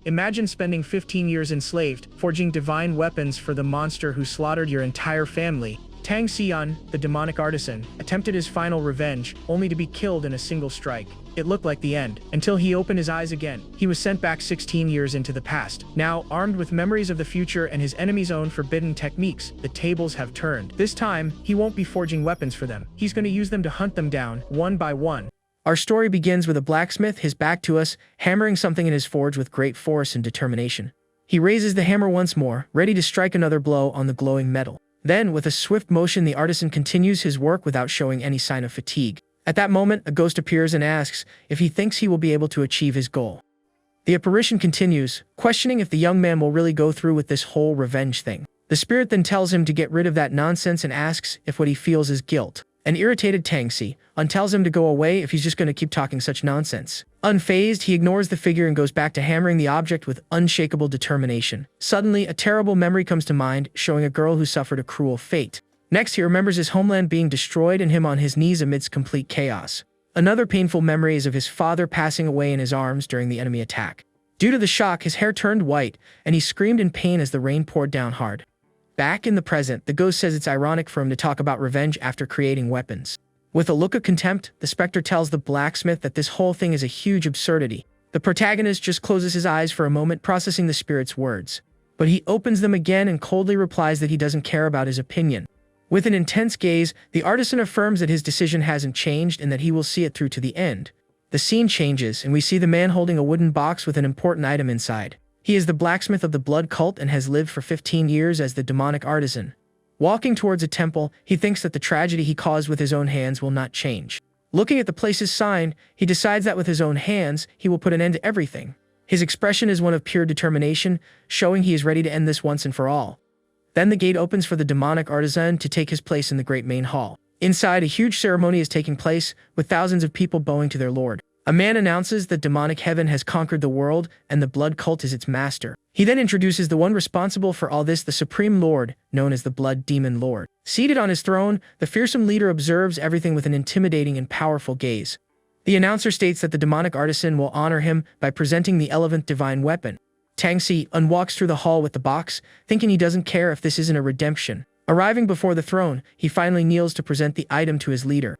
Imagine spending 15 years enslaved, forging divine weapons for the monster who slaughtered your entire family. Tang Xian, the demonic artisan, attempted his final revenge, only to be killed in a single strike. It looked like the end, until he opened his eyes again. He was sent back 16 years into the past. Now, armed with memories of the future and his enemy's own forbidden techniques, the tables have turned. This time, he won't be forging weapons for them. He's going to use them to hunt them down, one by one. Our story begins with a blacksmith, his back to us, hammering something in his forge with great force and determination. He raises the hammer once more, ready to strike another blow on the glowing metal. Then, with a swift motion, the artisan continues his work without showing any sign of fatigue. At that moment, a ghost appears and asks if he thinks he will be able to achieve his goal. The apparition continues, questioning if the young man will really go through with this whole revenge thing. The spirit then tells him to get rid of that nonsense and asks if what he feels is guilt. An irritated Tang Xian tells him to go away if he's just going to keep talking such nonsense. Unfazed, he ignores the figure and goes back to hammering the object with unshakable determination. Suddenly, a terrible memory comes to mind, showing a girl who suffered a cruel fate. Next, he remembers his homeland being destroyed and him on his knees amidst complete chaos. Another painful memory is of his father passing away in his arms during the enemy attack. Due to the shock, his hair turned white, and he screamed in pain as the rain poured down hard. Back in the present, the ghost says it's ironic for him to talk about revenge after creating weapons. With a look of contempt, the specter tells the blacksmith that this whole thing is a huge absurdity. The protagonist just closes his eyes for a moment, processing the spirit's words. But he opens them again and coldly replies that he doesn't care about his opinion. With an intense gaze, the artisan affirms that his decision hasn't changed and that he will see it through to the end. The scene changes, and we see the man holding a wooden box with an important item inside. He is the blacksmith of the blood cult and has lived for 15 years as the demonic artisan. Walking towards a temple, he thinks that the tragedy he caused with his own hands will not change. Looking at the place's sign, he decides that with his own hands, he will put an end to everything. His expression is one of pure determination, showing he is ready to end this once and for all. Then the gate opens for the demonic artisan to take his place in the great main hall. Inside, a huge ceremony is taking place, with thousands of people bowing to their lord. A man announces that demonic heaven has conquered the world and the blood cult is its master. He then introduces the one responsible for all this, the Supreme Lord, known as the Blood Demon Lord. Seated on his throne, the fearsome leader observes everything with an intimidating and powerful gaze. The announcer states that the demonic artisan will honor him by presenting the eleventh divine weapon. Tang Xian walks through the hall with the box, thinking he doesn't care if this isn't a redemption. Arriving before the throne, he finally kneels to present the item to his leader.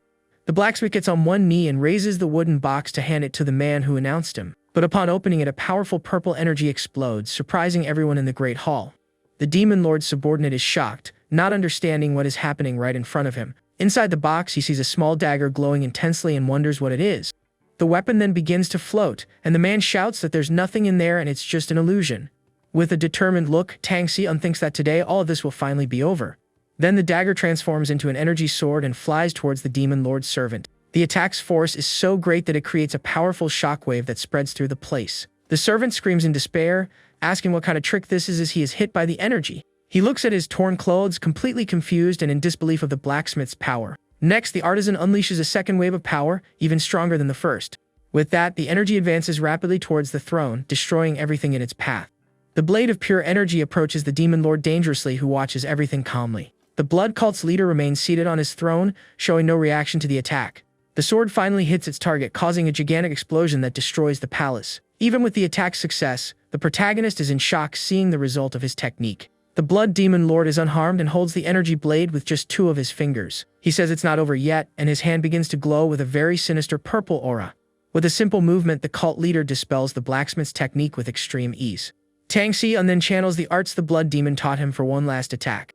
The blacksmith gets on one knee and raises the wooden box to hand it to the man who announced him. But upon opening it, a powerful purple energy explodes, surprising everyone in the great hall. The demon lord's subordinate is shocked, not understanding what is happening right in front of him. Inside the box, he sees a small dagger glowing intensely and wonders what it is. The weapon then begins to float, and the man shouts that there's nothing in there and it's just an illusion. With a determined look, Tang Xian thinks that today all of this will finally be over. Then the dagger transforms into an energy sword and flies towards the demon lord's servant. The attack's force is so great that it creates a powerful shockwave that spreads through the place. The servant screams in despair, asking what kind of trick this is as he is hit by the energy. He looks at his torn clothes, completely confused and in disbelief of the blacksmith's power. Next, the artisan unleashes a second wave of power, even stronger than the first. With that, the energy advances rapidly towards the throne, destroying everything in its path. The blade of pure energy approaches the demon lord dangerously, who watches everything calmly. The blood cult's leader remains seated on his throne, showing no reaction to the attack. The sword finally hits its target, causing a gigantic explosion that destroys the palace. Even with the attack's success, the protagonist is in shock, seeing the result of his technique. The blood demon lord is unharmed and holds the energy blade with just 2 of his fingers. He says it's not over yet, and his hand begins to glow with a very sinister purple aura. With a simple movement, the cult leader dispels the blacksmith's technique with extreme ease. Tang Xian then channels the arts the blood demon taught him for one last attack.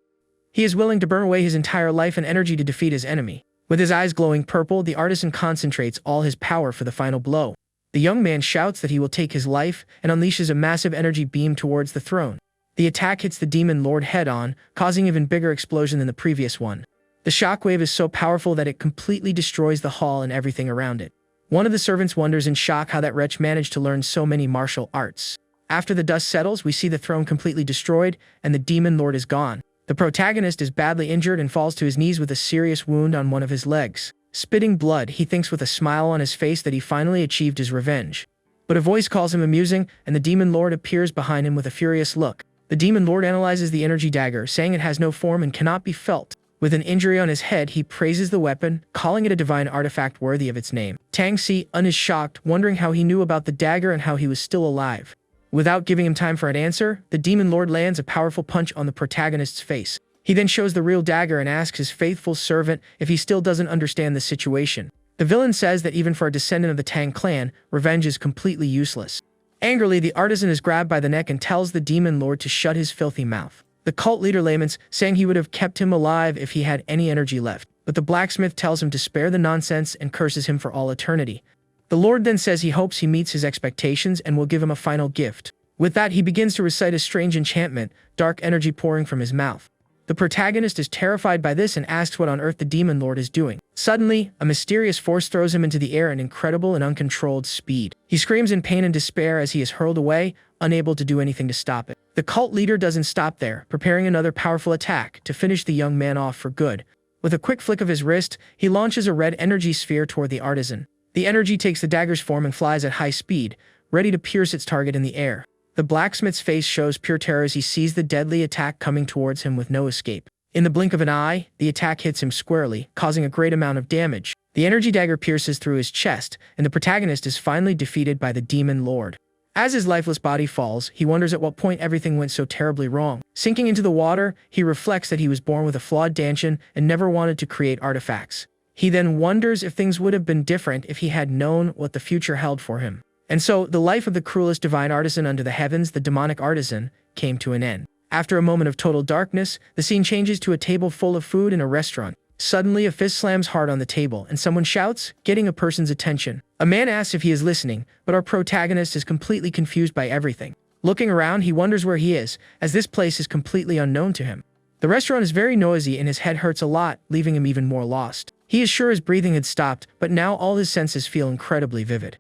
He is willing to burn away his entire life and energy to defeat his enemy. With his eyes glowing purple, the artisan concentrates all his power for the final blow. The young man shouts that he will take his life and unleashes a massive energy beam towards the throne. The attack hits the demon lord head-on, causing even bigger explosion than the previous one. The shockwave is so powerful that it completely destroys the hall and everything around it. One of the servants wonders in shock how that wretch managed to learn so many martial arts. After the dust settles, we see the throne completely destroyed, and the demon lord is gone. The protagonist is badly injured and falls to his knees with a serious wound on one of his legs. Spitting blood, he thinks with a smile on his face that he finally achieved his revenge. But a voice calls him amusing, and the demon lord appears behind him with a furious look. The demon lord analyzes the energy dagger, saying it has no form and cannot be felt. With an injury on his head, he praises the weapon, calling it a divine artifact worthy of its name. Tang Xian is shocked, wondering how he knew about the dagger and how he was still alive. Without giving him time for an answer, the demon lord lands a powerful punch on the protagonist's face. He then shows the real dagger and asks his faithful servant if he still doesn't understand the situation. The villain says that even for a descendant of the Tang clan, revenge is completely useless. Angrily, the artisan is grabbed by the neck and tells the demon lord to shut his filthy mouth. The cult leader laments, saying he would have kept him alive if he had any energy left, but the blacksmith tells him to spare the nonsense and curses him for all eternity. The lord then says he hopes he meets his expectations and will give him a final gift. With that, he begins to recite a strange enchantment, dark energy pouring from his mouth. The protagonist is terrified by this and asks what on earth the demon lord is doing. Suddenly, a mysterious force throws him into the air at incredible and uncontrolled speed. He screams in pain and despair as he is hurled away, unable to do anything to stop it. The cult leader doesn't stop there, preparing another powerful attack to finish the young man off for good. With a quick flick of his wrist, he launches a red energy sphere toward the artisan. The energy takes the dagger's form and flies at high speed, ready to pierce its target in the air. The blacksmith's face shows pure terror as he sees the deadly attack coming towards him with no escape. In the blink of an eye, the attack hits him squarely, causing a great amount of damage. The energy dagger pierces through his chest, and the protagonist is finally defeated by the demon lord. As his lifeless body falls, he wonders at what point everything went so terribly wrong. Sinking into the water, he reflects that he was born with a flawed dantian and never wanted to create artifacts. He then wonders if things would have been different if he had known what the future held for him. And so, the life of the cruelest divine artisan under the heavens, the demonic artisan, came to an end. After a moment of total darkness, the scene changes to a table full of food in a restaurant. Suddenly, a fist slams hard on the table, and someone shouts, getting a person's attention. A man asks if he is listening, but our protagonist is completely confused by everything. Looking around, he wonders where he is, as this place is completely unknown to him. The restaurant is very noisy and his head hurts a lot, leaving him even more lost. He is sure his breathing had stopped, but now all his senses feel incredibly vivid.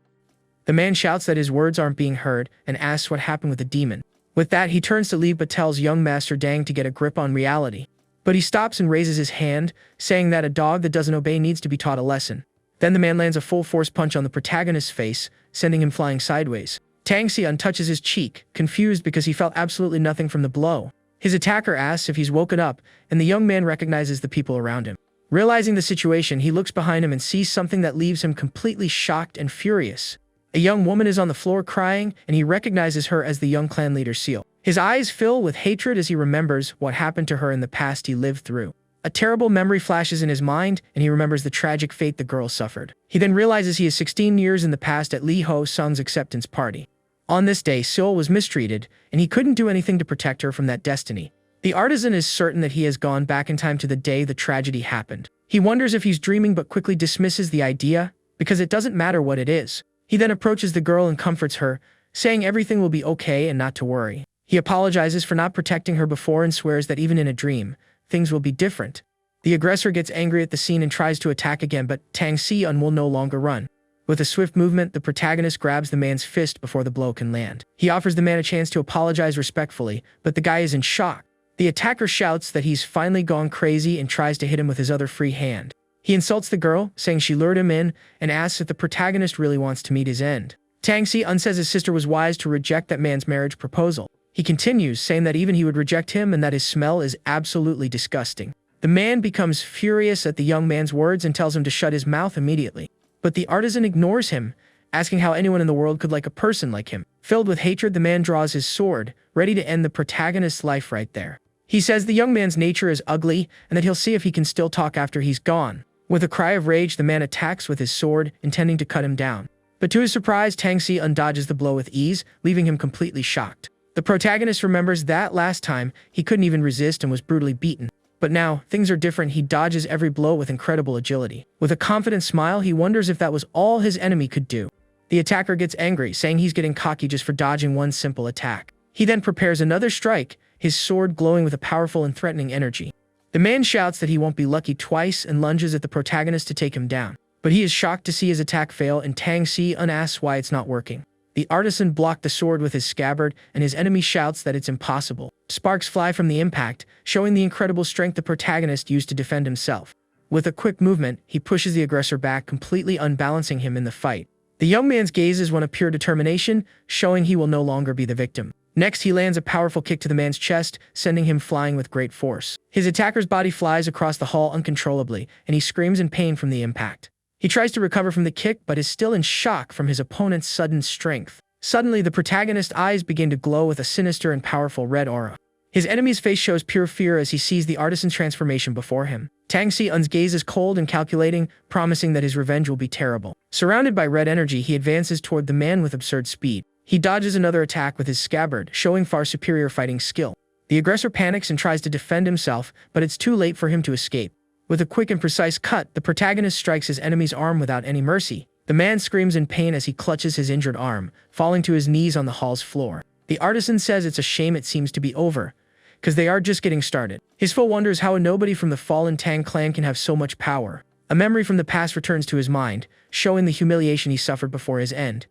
The man shouts that his words aren't being heard and asks what happened with the demon. With that, he turns to leave but tells young Master Dang to get a grip on reality. But he stops and raises his hand, saying that a dog that doesn't obey needs to be taught a lesson. Then the man lands a full force punch on the protagonist's face, sending him flying sideways. Tang Xian touches his cheek, confused because he felt absolutely nothing from the blow. His attacker asks if he's woken up, and the young man recognizes the people around him. Realizing the situation, he looks behind him and sees something that leaves him completely shocked and furious. A young woman is on the floor crying, and he recognizes her as the young clan leader Seal. His eyes fill with hatred as he remembers what happened to her in the past he lived through. A terrible memory flashes in his mind, and he remembers the tragic fate the girl suffered. He then realizes he is 16 years in the past at Li Ho-sung's acceptance party. On this day, Seal was mistreated, and he couldn't do anything to protect her from that destiny. The artisan is certain that he has gone back in time to the day the tragedy happened. He wonders if he's dreaming but quickly dismisses the idea, because it doesn't matter what it is. He then approaches the girl and comforts her, saying everything will be okay and not to worry. He apologizes for not protecting her before and swears that even in a dream, things will be different. The aggressor gets angry at the scene and tries to attack again, but Tang Xian will no longer run. With a swift movement, the protagonist grabs the man's fist before the blow can land. He offers the man a chance to apologize respectfully, but the guy is in shock. The attacker shouts that he's finally gone crazy and tries to hit him with his other free hand. He insults the girl, saying she lured him in, and asks if the protagonist really wants to meet his end. Tang Xian says his sister was wise to reject that man's marriage proposal. He continues, saying that even he would reject him and that his smell is absolutely disgusting. The man becomes furious at the young man's words and tells him to shut his mouth immediately. But the artisan ignores him, asking how anyone in the world could like a person like him. Filled with hatred, the man draws his sword, ready to end the protagonist's life right there. He says the young man's nature is ugly and that he'll see if he can still talk after he's gone. With a cry of rage, the man attacks with his sword, intending to cut him down. But to his surprise, Tang Xian dodges the blow with ease, leaving him completely shocked. The protagonist remembers that last time, he couldn't even resist and was brutally beaten. But now, things are different. He dodges every blow with incredible agility. With a confident smile, he wonders if that was all his enemy could do. The attacker gets angry, saying he's getting cocky just for dodging one simple attack. He then prepares another strike, his sword glowing with a powerful and threatening energy. The man shouts that he won't be lucky twice and lunges at the protagonist to take him down. But he is shocked to see his attack fail, and Tang Xian asks why it's not working. The artisan blocked the sword with his scabbard, and his enemy shouts that it's impossible. Sparks fly from the impact, showing the incredible strength the protagonist used to defend himself. With a quick movement, he pushes the aggressor back, completely unbalancing him in the fight. The young man's gaze is one of pure determination, showing he will no longer be the victim. Next, he lands a powerful kick to the man's chest, sending him flying with great force. His attacker's body flies across the hall uncontrollably, and he screams in pain from the impact. He tries to recover from the kick, but is still in shock from his opponent's sudden strength. Suddenly, the protagonist's eyes begin to glow with a sinister and powerful red aura. His enemy's face shows pure fear as he sees the artisan's transformation before him. Tang Si-un's gaze is cold and calculating, promising that his revenge will be terrible. Surrounded by red energy, he advances toward the man with absurd speed. He dodges another attack with his scabbard, showing far superior fighting skill. The aggressor panics and tries to defend himself, but it's too late for him to escape. With a quick and precise cut, the protagonist strikes his enemy's arm without any mercy. The man screams in pain as he clutches his injured arm, falling to his knees on the hall's floor. The artisan says it's a shame it seems to be over, because they are just getting started. His foe wonders how a nobody from the fallen Tang clan can have so much power. A memory from the past returns to his mind, showing the humiliation he suffered before his end.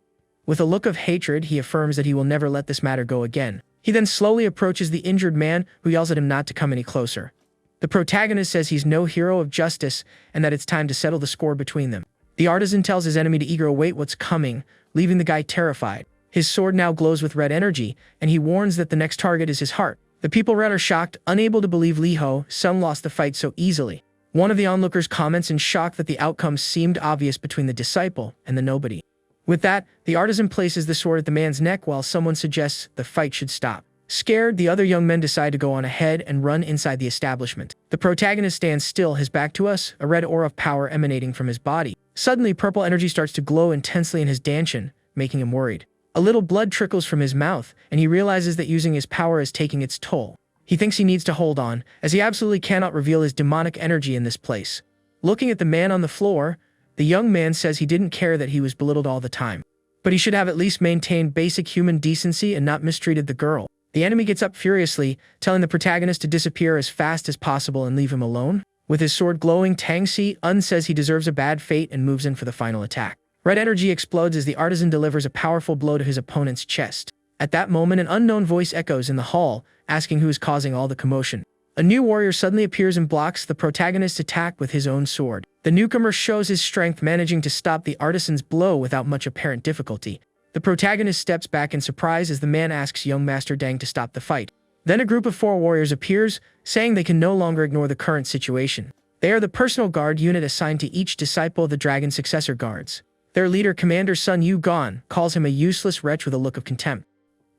With a look of hatred, he affirms that he will never let this matter go again. He then slowly approaches the injured man, who yells at him not to come any closer. The protagonist says he's no hero of justice and that it's time to settle the score between them. The artisan tells his enemy to eagerly await what's coming, leaving the guy terrified. His sword now glows with red energy, and he warns that the next target is his heart. The people around are shocked, unable to believe Li Ho-sung lost the fight so easily. One of the onlookers comments in shock that the outcome seemed obvious between the disciple and the nobody. With that, the artisan places the sword at the man's neck while someone suggests the fight should stop. Scared, the other young men decide to go on ahead and run inside the establishment. The protagonist stands still, his back to us, a red aura of power emanating from his body. Suddenly, purple energy starts to glow intensely in his dantian, making him worried. A little blood trickles from his mouth, and he realizes that using his power is taking its toll. He thinks he needs to hold on, as he absolutely cannot reveal his demonic energy in this place. Looking at the man on the floor, the young man says he didn't care that he was belittled all the time, but he should have at least maintained basic human decency and not mistreated the girl. The enemy gets up furiously, telling the protagonist to disappear as fast as possible and leave him alone. With his sword glowing, Tang Si-un says he deserves a bad fate and moves in for the final attack. Red energy explodes as the artisan delivers a powerful blow to his opponent's chest. At that moment, an unknown voice echoes in the hall, asking who is causing all the commotion. A new warrior suddenly appears and blocks the protagonist's attack with his own sword. The newcomer shows his strength, managing to stop the artisan's blow without much apparent difficulty. The protagonist steps back in surprise as the man asks young Master Deng to stop the fight. Then a group of 4 warriors appears, saying they can no longer ignore the current situation. They are the personal guard unit assigned to each disciple of the dragon successor guards. Their leader, Commander Sun Yu-gon, calls him a useless wretch with a look of contempt.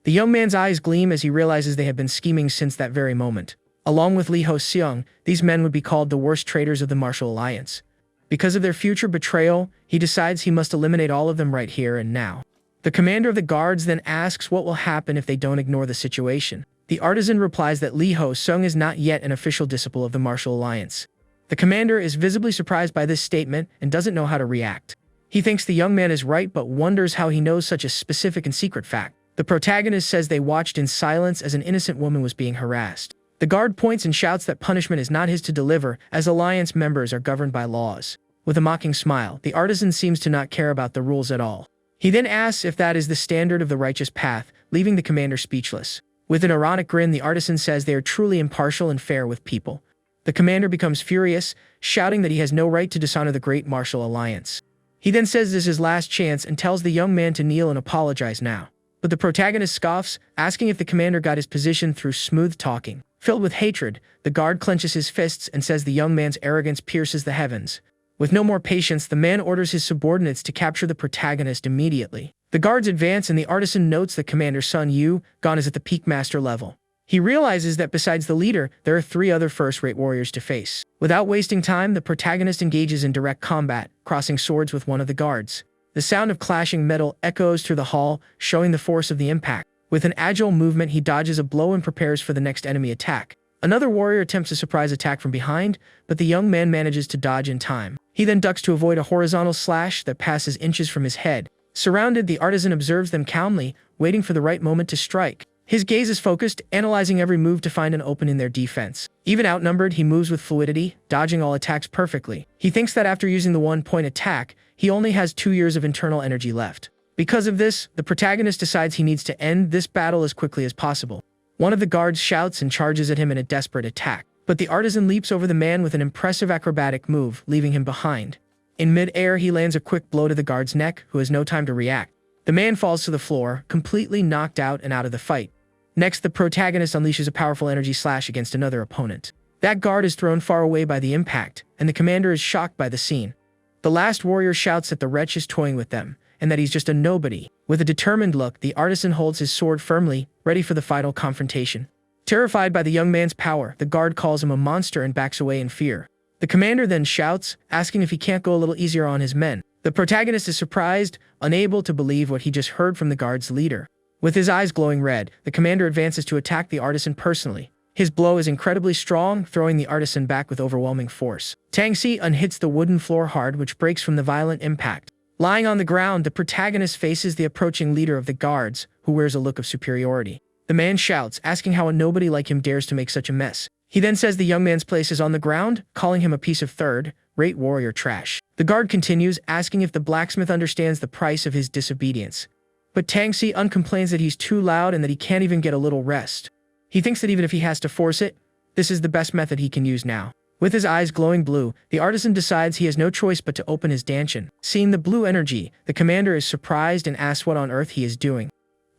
The young man's eyes gleam as he realizes they have been scheming since that very moment. Along with Li Ho-seung, these men would be called the worst traitors of the martial alliance. Because of their future betrayal, he decides he must eliminate all of them right here and now. The commander of the guards then asks what will happen if they don't ignore the situation. The artisan replies that Li Ho-seung is not yet an official disciple of the martial alliance. The commander is visibly surprised by this statement and doesn't know how to react. He thinks the young man is right but wonders how he knows such a specific and secret fact. The protagonist says they watched in silence as an innocent woman was being harassed. The guard points and shouts that punishment is not his to deliver, as alliance members are governed by laws. With a mocking smile, the artisan seems to not care about the rules at all. He then asks if that is the standard of the righteous path, leaving the commander speechless. With an ironic grin, the artisan says they are truly impartial and fair with people. The commander becomes furious, shouting that he has no right to dishonor the great martial alliance. He then says this is his last chance and tells the young man to kneel and apologize now. But the protagonist scoffs, asking if the commander got his position through smooth talking. Filled with hatred, the guard clenches his fists and says the young man's arrogance pierces the heavens. With no more patience, the man orders his subordinates to capture the protagonist immediately. The guards advance and the artisan notes that Commander Sun Yu-gon is at the peak master level. He realizes that besides the leader, there are 3 other first-rate warriors to face. Without wasting time, the protagonist engages in direct combat, crossing swords with one of the guards. The sound of clashing metal echoes through the hall, showing the force of the impact. With an agile movement, he dodges a blow and prepares for the next enemy attack. Another warrior attempts a surprise attack from behind, but the young man manages to dodge in time. He then ducks to avoid a horizontal slash that passes inches from his head. Surrounded, the artisan observes them calmly, waiting for the right moment to strike. His gaze is focused, analyzing every move to find an opening in their defense. Even outnumbered, he moves with fluidity, dodging all attacks perfectly. He thinks that after using the 1-point attack, he only has 2 years of internal energy left. Because of this, the protagonist decides he needs to end this battle as quickly as possible. One of the guards shouts and charges at him in a desperate attack, but the artisan leaps over the man with an impressive acrobatic move, leaving him behind. In mid-air, he lands a quick blow to the guard's neck, who has no time to react. The man falls to the floor, completely knocked out and out of the fight. Next, the protagonist unleashes a powerful energy slash against another opponent. That guard is thrown far away by the impact, and the commander is shocked by the scene. The last warrior shouts that the wretch is toying with them, and that he's just a nobody. With a determined look, the artisan holds his sword firmly, ready for the final confrontation. Terrified by the young man's power, the guard calls him a monster and backs away in fear. The commander then shouts, asking if he can't go a little easier on his men. The protagonist is surprised, unable to believe what he just heard from the guard's leader. With his eyes glowing red, the commander advances to attack the artisan personally. His blow is incredibly strong, throwing the artisan back with overwhelming force. Tang Si-un hits the wooden floor hard, which breaks from the violent impact. Lying on the ground, the protagonist faces the approaching leader of the guards, who wears a look of superiority. The man shouts, asking how a nobody like him dares to make such a mess. He then says the young man's place is on the ground, calling him a piece of third-rate warrior trash. The guard continues, asking if the blacksmith understands the price of his disobedience. But Tang Si-un complains that he's too loud and that he can't even get a little rest. He thinks that even if he has to force it, this is the best method he can use now. With his eyes glowing blue, the artisan decides he has no choice but to open his dantian. Seeing the blue energy, the commander is surprised and asks what on earth he is doing.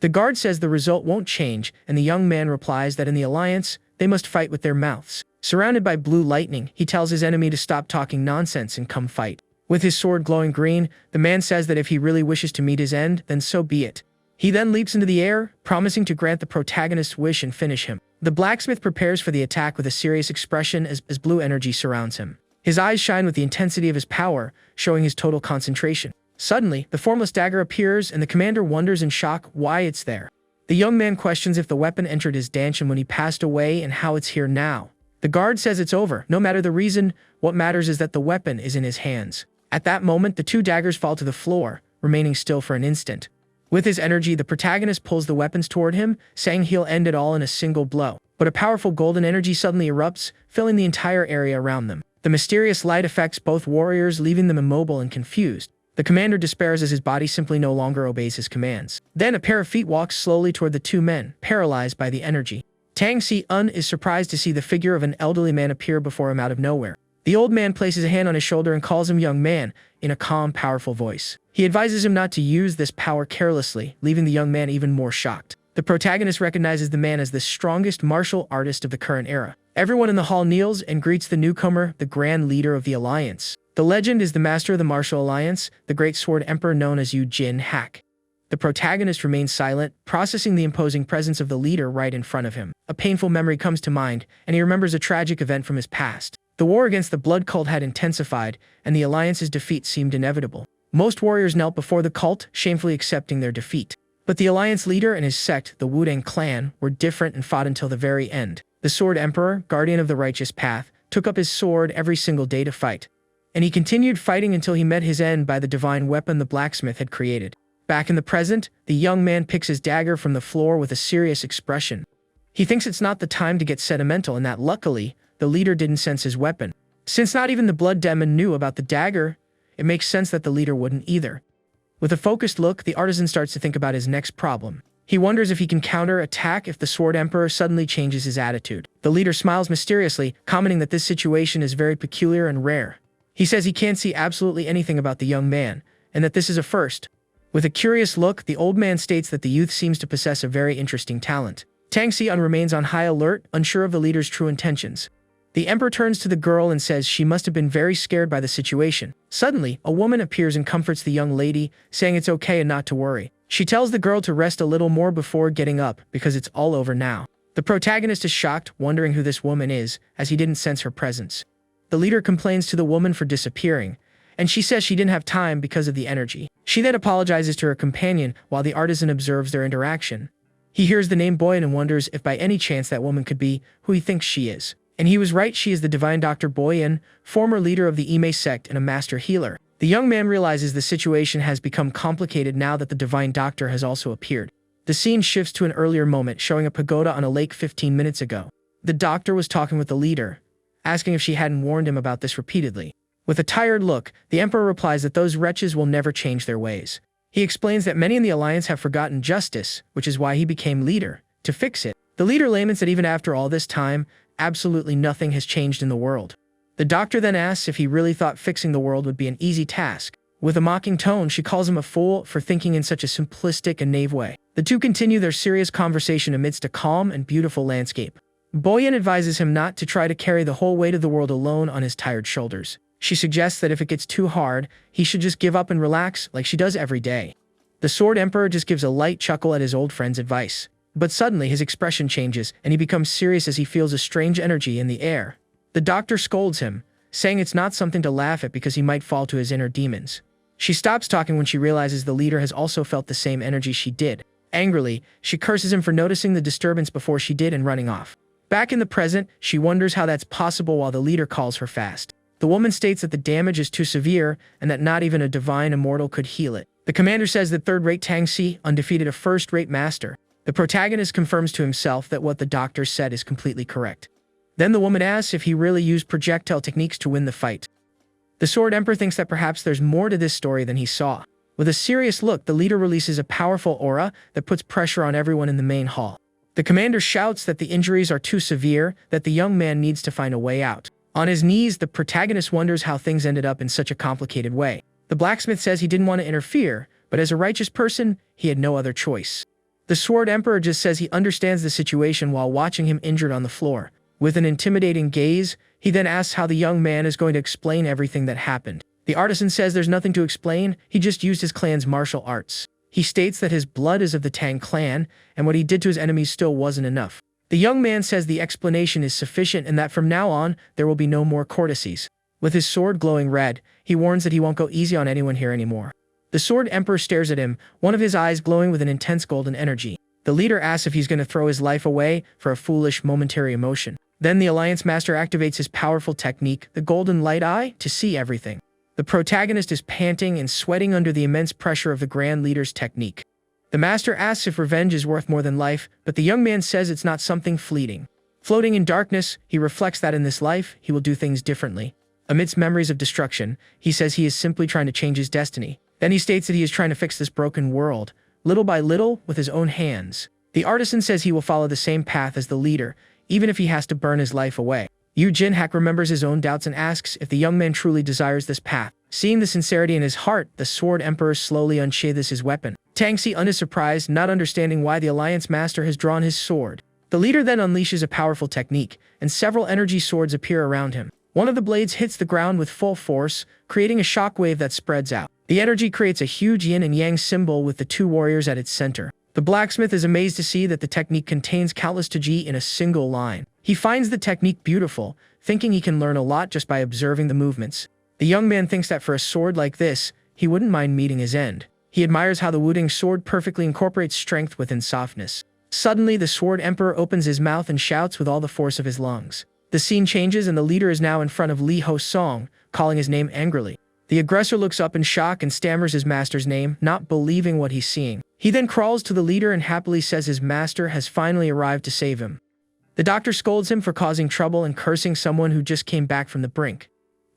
The guard says the result won't change, and the young man replies that in the alliance, they must fight with their mouths. Surrounded by blue lightning, he tells his enemy to stop talking nonsense and come fight. With his sword glowing green, the man says that if he really wishes to meet his end, then so be it. He then leaps into the air, promising to grant the protagonist's wish and finish him. The blacksmith prepares for the attack with a serious expression as blue energy surrounds him. His eyes shine with the intensity of his power, showing his total concentration. Suddenly, the formless dagger appears, and the commander wonders in shock why it's there. The young man questions if the weapon entered his dantian when he passed away and how it's here now. The guard says it's over. No matter the reason, what matters is that the weapon is in his hands. At that moment, the two daggers fall to the floor, remaining still for an instant. With his energy, the protagonist pulls the weapons toward him, saying he'll end it all in a single blow. But a powerful golden energy suddenly erupts, filling the entire area around them. The mysterious light affects both warriors, leaving them immobile and confused. The commander despairs as his body simply no longer obeys his commands. Then a pair of feet walks slowly toward the two men, paralyzed by the energy. Tang Si-un is surprised to see the figure of an elderly man appear before him out of nowhere. The old man places a hand on his shoulder and calls him young man, in a calm, powerful voice. He advises him not to use this power carelessly, leaving the young man even more shocked. The protagonist recognizes the man as the strongest martial artist of the current era. Everyone in the hall kneels and greets the newcomer, the grand leader of the alliance. The legend is the master of the martial alliance, the great sword emperor known as Yu Jin Hak. The protagonist remains silent, processing the imposing presence of the leader right in front of him. A painful memory comes to mind, and he remembers a tragic event from his past. The war against the blood cult had intensified, and the alliance's defeat seemed inevitable. Most warriors knelt before the cult, shamefully accepting their defeat. But the alliance leader and his sect, the Wudang clan, were different and fought until the very end. The Sword Emperor, guardian of the righteous path, took up his sword every single day to fight. And he continued fighting until he met his end by the divine weapon the blacksmith had created. Back in the present, the young man picks his dagger from the floor with a serious expression. He thinks it's not the time to get sentimental and that, luckily, the leader didn't sense his weapon. Since not even the blood demon knew about the dagger, it makes sense that the leader wouldn't either. With a focused look, the artisan starts to think about his next problem. He wonders if he can counter-attack if the Sword Emperor suddenly changes his attitude. The leader smiles mysteriously, commenting that this situation is very peculiar and rare. He says he can't see absolutely anything about the young man, and that this is a first. With a curious look, the old man states that the youth seems to possess a very interesting talent. Tang Si-un remains on high alert, unsure of the leader's true intentions. The emperor turns to the girl and says she must have been very scared by the situation. Suddenly, a woman appears and comforts the young lady, saying it's okay and not to worry. She tells the girl to rest a little more before getting up, because it's all over now. The protagonist is shocked, wondering who this woman is, as he didn't sense her presence. The leader complains to the woman for disappearing, and she says she didn't have time because of the energy. She then apologizes to her companion while the artisan observes their interaction. He hears the name Boyan and wonders if by any chance that woman could be who he thinks she is. And he was right, she is the divine Dr. Boyan, former leader of the Ime sect and a master healer. The young man realizes the situation has become complicated now that the divine doctor has also appeared. The scene shifts to an earlier moment, showing a pagoda on a lake 15 minutes ago. The doctor was talking with the leader, asking if she hadn't warned him about this repeatedly. With a tired look, the emperor replies that those wretches will never change their ways. He explains that many in the alliance have forgotten justice, which is why he became leader, to fix it. The leader laments that even after all this time, absolutely nothing has changed in the world. The doctor then asks if he really thought fixing the world would be an easy task. With a mocking tone, she calls him a fool for thinking in such a simplistic and naive way. The two continue their serious conversation amidst a calm and beautiful landscape. Boyan advises him not to try to carry the whole weight of the world alone on his tired shoulders. She suggests that if it gets too hard, he should just give up and relax like she does every day. The Sword Emperor just gives a light chuckle at his old friend's advice. But suddenly his expression changes and he becomes serious as he feels a strange energy in the air. The doctor scolds him, saying it's not something to laugh at because he might fall to his inner demons. She stops talking when she realizes the leader has also felt the same energy she did. Angrily, she curses him for noticing the disturbance before she did and running off. Back in the present, she wonders how that's possible while the leader calls her fast. The woman states that the damage is too severe and that not even a divine immortal could heal it. The commander says that third-rate Tang Si undefeated a first-rate master. The protagonist confirms to himself that what the doctor said is completely correct. Then the woman asks if he really used projectile techniques to win the fight. The Sword Emperor thinks that perhaps there's more to this story than he saw. With a serious look, the leader releases a powerful aura that puts pressure on everyone in the main hall. The commander shouts that the injuries are too severe, that the young man needs to find a way out. On his knees, the protagonist wonders how things ended up in such a complicated way. The blacksmith says he didn't want to interfere, but as a righteous person, he had no other choice. The Sword Emperor just says he understands the situation while watching him injured on the floor. With an intimidating gaze, he then asks how the young man is going to explain everything that happened. The artisan says there's nothing to explain, he just used his clan's martial arts. He states that his blood is of the Tang clan, and what he did to his enemies still wasn't enough. The young man says the explanation is sufficient and that from now on, there will be no more courtesies. With his sword glowing red, he warns that he won't go easy on anyone here anymore. The Sword Emperor stares at him, one of his eyes glowing with an intense golden energy. The leader asks if he's going to throw his life away for a foolish momentary emotion. Then the Alliance Master activates his powerful technique, the Golden Light Eye, to see everything. The protagonist is panting and sweating under the immense pressure of the Grand Leader's technique. The Master asks if revenge is worth more than life, but the young man says it's not something fleeting. Floating in darkness, he reflects that in this life, he will do things differently. Amidst memories of destruction, he says he is simply trying to change his destiny. Then he states that he is trying to fix this broken world, little by little, with his own hands. The artisan says he will follow the same path as the leader, even if he has to burn his life away. Yu Jinhak remembers his own doubts and asks if the young man truly desires this path. Seeing the sincerity in his heart, the Sword Emperor slowly unsheathes his weapon. Tang Si is surprised, not understanding why the Alliance Master has drawn his sword. The leader then unleashes a powerful technique, and several energy swords appear around him. One of the blades hits the ground with full force, creating a shockwave that spreads out. The energy creates a huge yin and yang symbol with the two warriors at its center. The blacksmith is amazed to see that the technique contains countless taiji in a single line. He finds the technique beautiful, thinking he can learn a lot just by observing the movements. The young man thinks that for a sword like this, he wouldn't mind meeting his end. He admires how the Wuding sword perfectly incorporates strength within softness. Suddenly, the Sword Emperor opens his mouth and shouts with all the force of his lungs. The scene changes and the leader is now in front of Li Ho Song, calling his name angrily. The aggressor looks up in shock and stammers his master's name, not believing what he's seeing. He then crawls to the leader and happily says his master has finally arrived to save him. The doctor scolds him for causing trouble and cursing someone who just came back from the brink.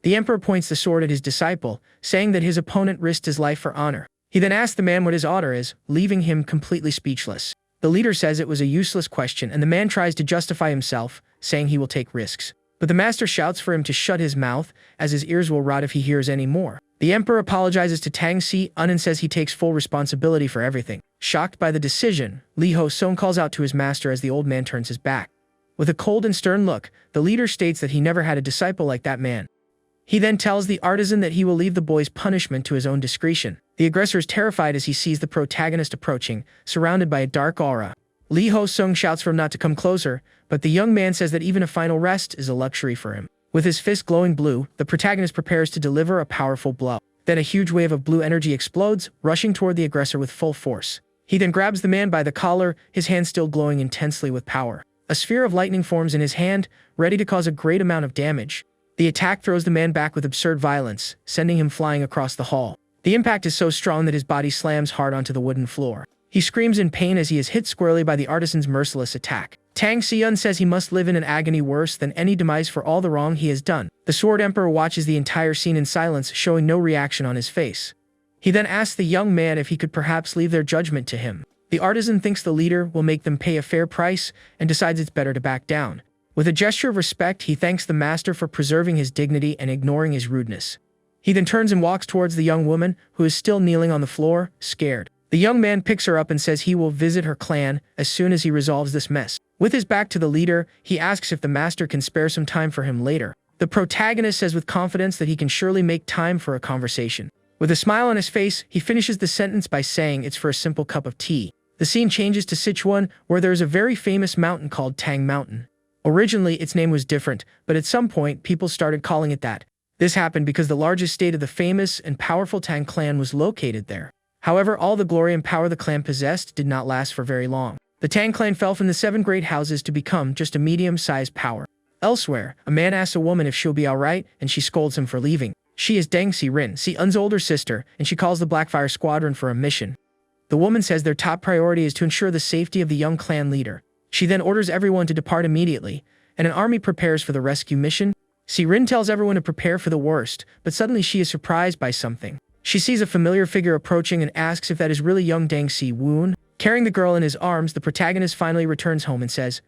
The emperor points the sword at his disciple, saying that his opponent risked his life for honor. He then asks the man what his order is, leaving him completely speechless. The leader says it was a useless question and the man tries to justify himself, saying he will take risks. But the master shouts for him to shut his mouth, as his ears will rot if he hears any more. The emperor apologizes to Tang Si and says he takes full responsibility for everything. Shocked by the decision, Li Ho Song calls out to his master as the old man turns his back. With a cold and stern look, the leader states that he never had a disciple like that man. He then tells the artisan that he will leave the boy's punishment to his own discretion. The aggressor is terrified as he sees the protagonist approaching, surrounded by a dark aura. Li Ho Sung shouts for him not to come closer, but the young man says that even a final rest is a luxury for him. With his fist glowing blue, the protagonist prepares to deliver a powerful blow. Then a huge wave of blue energy explodes, rushing toward the aggressor with full force. He then grabs the man by the collar, his hand still glowing intensely with power. A sphere of lightning forms in his hand, ready to cause a great amount of damage. The attack throws the man back with absurd violence, sending him flying across the hall. The impact is so strong that his body slams hard onto the wooden floor. He screams in pain as he is hit squarely by the artisan's merciless attack. Tang Si says he must live in an agony worse than any demise for all the wrong he has done. The Sword Emperor watches the entire scene in silence, showing no reaction on his face. He then asks the young man if he could perhaps leave their judgment to him. The artisan thinks the leader will make them pay a fair price and decides it's better to back down. With a gesture of respect, he thanks the master for preserving his dignity and ignoring his rudeness. He then turns and walks towards the young woman, who is still kneeling on the floor, scared. The young man picks her up and says he will visit her clan as soon as he resolves this mess. With his back to the leader, he asks if the master can spare some time for him later. The protagonist says with confidence that he can surely make time for a conversation. With a smile on his face, he finishes the sentence by saying it's for a simple cup of tea. The scene changes to Sichuan, where there is a very famous mountain called Tang Mountain. Originally, its name was different, but at some point, people started calling it that. This happened because the largest state of the famous and powerful Tang clan was located there. However, all the glory and power the clan possessed did not last for very long. The Tang clan fell from the 7 great houses to become just a medium-sized power. Elsewhere, a man asks a woman if she'll be alright, and she scolds him for leaving. She is Deng Si-rin, Si-un's older sister, and she calls the Blackfire Squadron for a mission. The woman says their top priority is to ensure the safety of the young clan leader. She then orders everyone to depart immediately, and an army prepares for the rescue mission. Si-rin tells everyone to prepare for the worst, but suddenly she is surprised by something. She sees a familiar figure approaching and asks if that is really young Deng Si-woon. Carrying the girl in his arms, the protagonist finally returns home and says,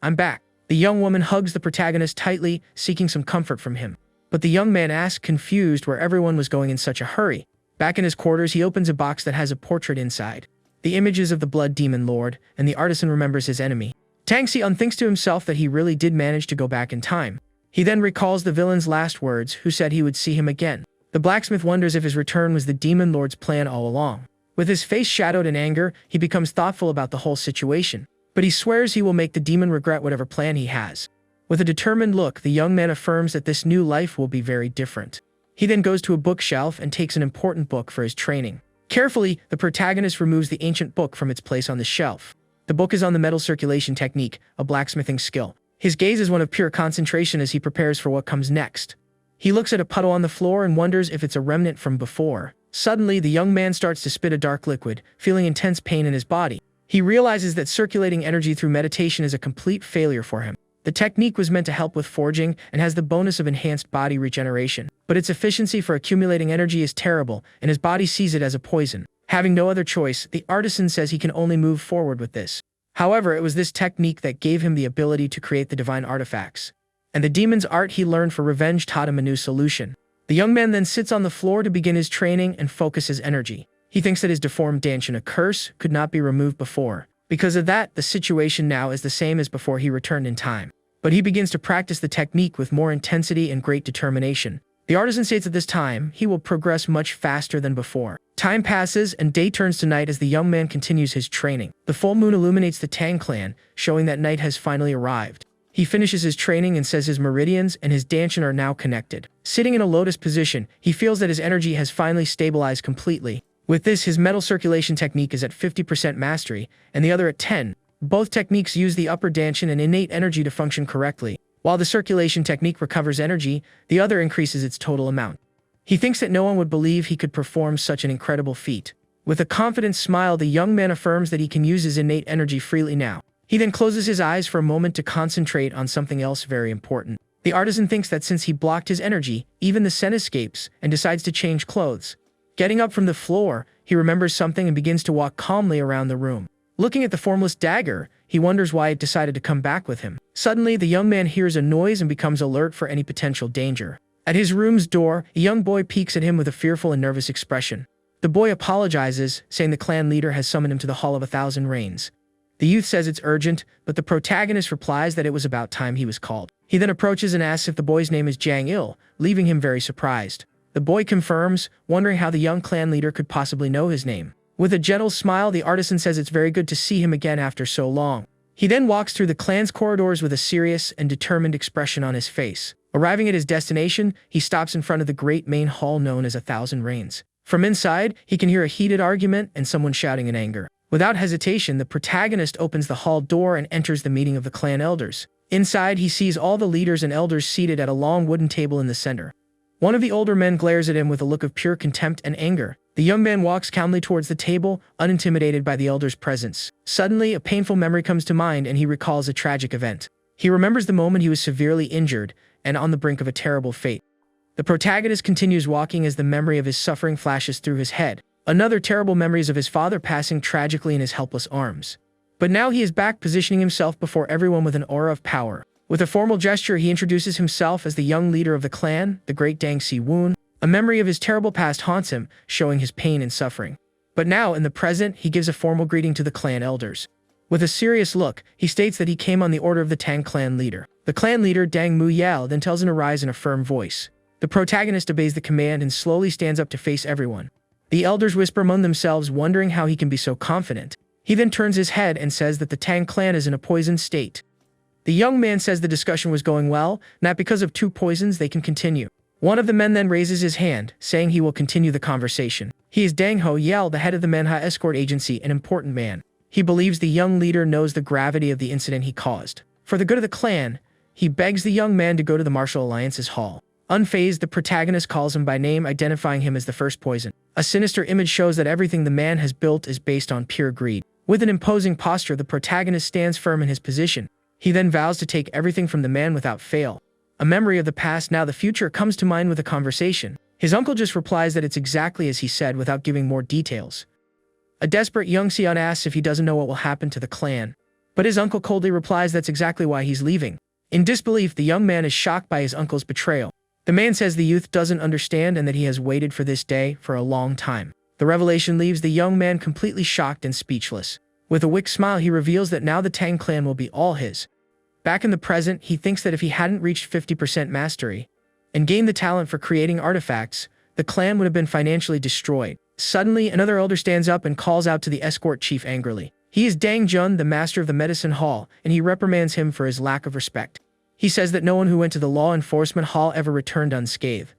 "I'm back." The young woman hugs the protagonist tightly, seeking some comfort from him. But the young man asks, confused, where everyone was going in such a hurry. Back in his quarters, he opens a box that has a portrait inside. The images of the Blood Demon Lord, and the artisan remembers his enemy. Tang Si-un thinks to himself that he really did manage to go back in time. He then recalls the villain's last words, who said he would see him again. The blacksmith wonders if his return was the Demon Lord's plan all along. With his face shadowed in anger, he becomes thoughtful about the whole situation. But he swears he will make the demon regret whatever plan he has. With a determined look, the young man affirms that this new life will be very different. He then goes to a bookshelf and takes an important book for his training. Carefully, the protagonist removes the ancient book from its place on the shelf. The book is on the metal circulation technique, a blacksmithing skill. His gaze is one of pure concentration as he prepares for what comes next. He looks at a puddle on the floor and wonders if it's a remnant from before. Suddenly, the young man starts to spit a dark liquid, feeling intense pain in his body. He realizes that circulating energy through meditation is a complete failure for him. The technique was meant to help with forging and has the bonus of enhanced body regeneration, but its efficiency for accumulating energy is terrible, and his body sees it as a poison. Having no other choice, the artisan says he can only move forward with this. However, it was this technique that gave him the ability to create the divine artifacts. And the demon's art he learned for revenge taught him a new solution. The young man then sits on the floor to begin his training and focus his energy. He thinks that his deformed Danshin, a curse, could not be removed before. Because of that, the situation now is the same as before he returned in time. But he begins to practice the technique with more intensity and great determination. The artisan states that this time, he will progress much faster than before. Time passes and day turns to night as the young man continues his training. The full moon illuminates the Tang clan, showing that night has finally arrived. He finishes his training and says his meridians and his Danshin are now connected. Sitting in a lotus position, he feels that his energy has finally stabilized completely. With this, his metal circulation technique is at 50% mastery, and the other at 10%. Both techniques use the upper Danshin and innate energy to function correctly. While the circulation technique recovers energy, the other increases its total amount. He thinks that no one would believe he could perform such an incredible feat. With a confident smile, the young man affirms that he can use his innate energy freely now. He then closes his eyes for a moment to concentrate on something else very important. The artisan thinks that since he blocked his energy, even the scent escapes, and decides to change clothes. Getting up from the floor, he remembers something and begins to walk calmly around the room. Looking at the formless dagger, he wonders why it decided to come back with him. Suddenly, the young man hears a noise and becomes alert for any potential danger. At his room's door, a young boy peeks at him with a fearful and nervous expression. The boy apologizes, saying the clan leader has summoned him to the Hall of 1,000 Rains. The youth says it's urgent, but the protagonist replies that it was about time he was called. He then approaches and asks if the boy's name is Jang Il, leaving him very surprised. The boy confirms, wondering how the young clan leader could possibly know his name. With a gentle smile, the artisan says it's very good to see him again after so long. He then walks through the clan's corridors with a serious and determined expression on his face. Arriving at his destination, he stops in front of the great main hall known as 1,000 Rains. From inside, he can hear a heated argument and someone shouting in anger. Without hesitation, the protagonist opens the hall door and enters the meeting of the clan elders. Inside, he sees all the leaders and elders seated at a long wooden table in the center. One of the older men glares at him with a look of pure contempt and anger. The young man walks calmly towards the table, unintimidated by the elder's presence. Suddenly, a painful memory comes to mind and he recalls a tragic event. He remembers the moment he was severely injured and on the brink of a terrible fate. The protagonist continues walking as the memory of his suffering flashes through his head. Another terrible memory is of his father passing tragically in his helpless arms. But now he is back, positioning himself before everyone with an aura of power. With a formal gesture, he introduces himself as the young leader of the clan, the great Deng Si-woon. A memory of his terrible past haunts him, showing his pain and suffering. But now, in the present, he gives a formal greeting to the clan elders. With a serious look, he states that he came on the order of the Tang clan leader. The clan leader, Dang Mu Yao, then tells him to rise in a firm voice. The protagonist obeys the command and slowly stands up to face everyone. The elders whisper among themselves, wondering how he can be so confident. He then turns his head and says that the Tang clan is in a poisoned state. The young man says the discussion was going well, and that because of 2 poisons they can continue. One of the men then raises his hand, saying he will continue the conversation. He is Dang Ho Yel, the head of the Manhwa escort agency, an important man. He believes the young leader knows the gravity of the incident he caused. For the good of the clan, he begs the young man to go to the Martial Alliance's hall. Unfazed, the protagonist calls him by name, identifying him as the first poison. A sinister image shows that everything the man has built is based on pure greed. With an imposing posture, the protagonist stands firm in his position. He then vows to take everything from the man without fail. A memory of the past, now the future, comes to mind with a conversation. His uncle just replies that it's exactly as he said without giving more details. A desperate young Sion asks if he doesn't know what will happen to the clan, but his uncle coldly replies that's exactly why he's leaving. In disbelief, the young man is shocked by his uncle's betrayal. The man says the youth doesn't understand and that he has waited for this day for a long time. The revelation leaves the young man completely shocked and speechless. With a wicked smile, he reveals that now the Tang clan will be all his. Back in the present, he thinks that if he hadn't reached 50% mastery and gained the talent for creating artifacts, the clan would have been financially destroyed. Suddenly, another elder stands up and calls out to the escort chief angrily. He is Dang Jun, the master of the medicine hall, and he reprimands him for his lack of respect. He says that no one who went to the law enforcement hall ever returned unscathed.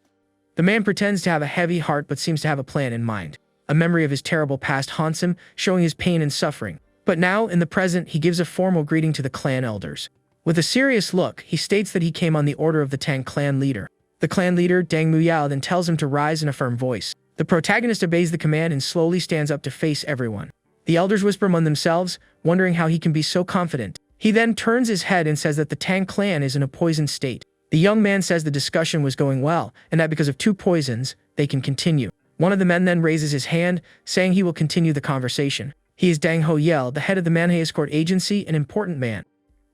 The man pretends to have a heavy heart but seems to have a plan in mind. A memory of his terrible past haunts him, showing his pain and suffering. But now, in the present, he gives a formal greeting to the clan elders. With a serious look, he states that he came on the order of the Tang clan leader. The clan leader, Dang Mu Yao, then tells him to rise in a firm voice. The protagonist obeys the command and slowly stands up to face everyone. The elders whisper among themselves, wondering how he can be so confident. He then turns his head and says that the Tang clan is in a poisoned state. The young man says the discussion was going well, and that because of 2 poisons, they can continue. One of the men then raises his hand, saying he will continue the conversation. He is Dang Ho Yel, the head of the Manhwa escort agency, an important man.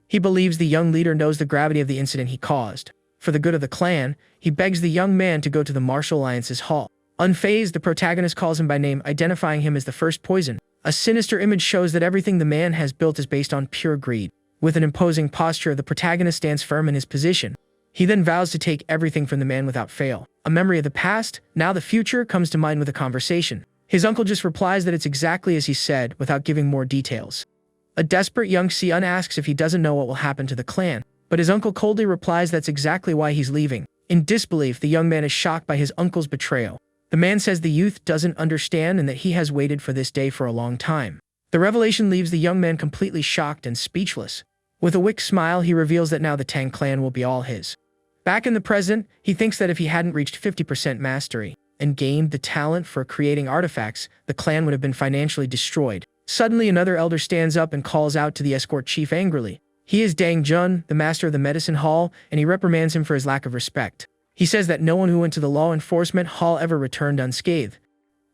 He believes the young leader knows the gravity of the incident he caused. For the good of the clan, he begs the young man to go to the Martial Alliance's hall. Unfazed, the protagonist calls him by name, identifying him as the first poison. A sinister image shows that everything the man has built is based on pure greed. With an imposing posture, the protagonist stands firm in his position. He then vows to take everything from the man without fail. A memory of the past, now the future, comes to mind with a conversation. His uncle just replies that it's exactly as he said without giving more details. A desperate young Sion asks if he doesn't know what will happen to the clan, but his uncle coldly replies that's exactly why he's leaving. In disbelief, the young man is shocked by his uncle's betrayal. The man says the youth doesn't understand and that he has waited for this day for a long time. The revelation leaves the young man completely shocked and speechless. With a wicked smile, he reveals that now the Tang clan will be all his. Back in the present, he thinks that if he hadn't reached 50% mastery and gained the talent for creating artifacts, the clan would have been financially destroyed. Suddenly, another elder stands up and calls out to the escort chief angrily. He is Dang Jun, the master of the medicine hall, and he reprimands him for his lack of respect. He says that no one who went to the law enforcement hall ever returned unscathed.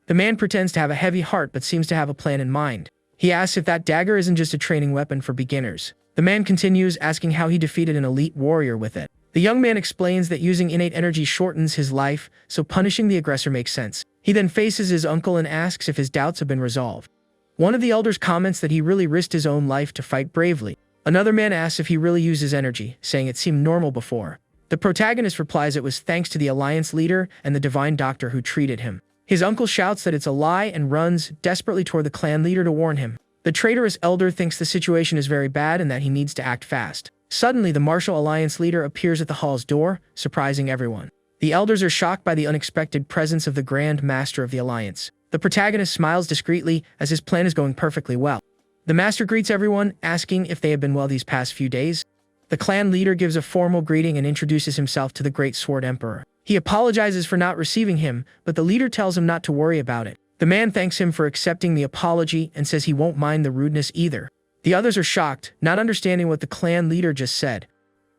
The man pretends to have a heavy heart but seems to have a plan in mind. He asks if that dagger isn't just a training weapon for beginners. The man continues, asking how he defeated an elite warrior with it. The young man explains that using innate energy shortens his life, so punishing the aggressor makes sense. He then faces his uncle and asks if his doubts have been resolved. One of the elders comments that he really risked his own life to fight bravely. Another man asks if he really used his energy, saying it seemed normal before. The protagonist replies it was thanks to the alliance leader and the divine doctor who treated him. His uncle shouts that it's a lie and runs desperately toward the clan leader to warn him. The traitorous elder thinks the situation is very bad and that he needs to act fast. Suddenly, the Martial Alliance leader appears at the hall's door, surprising everyone. The elders are shocked by the unexpected presence of the Grand Master of the Alliance. The protagonist smiles discreetly as his plan is going perfectly well. The master greets everyone, asking if they have been well these past few days. The clan leader gives a formal greeting and introduces himself to the Great Sword Emperor. He apologizes for not receiving him, but the leader tells him not to worry about it. The man thanks him for accepting the apology and says he won't mind the rudeness either. The others are shocked, not understanding what the clan leader just said.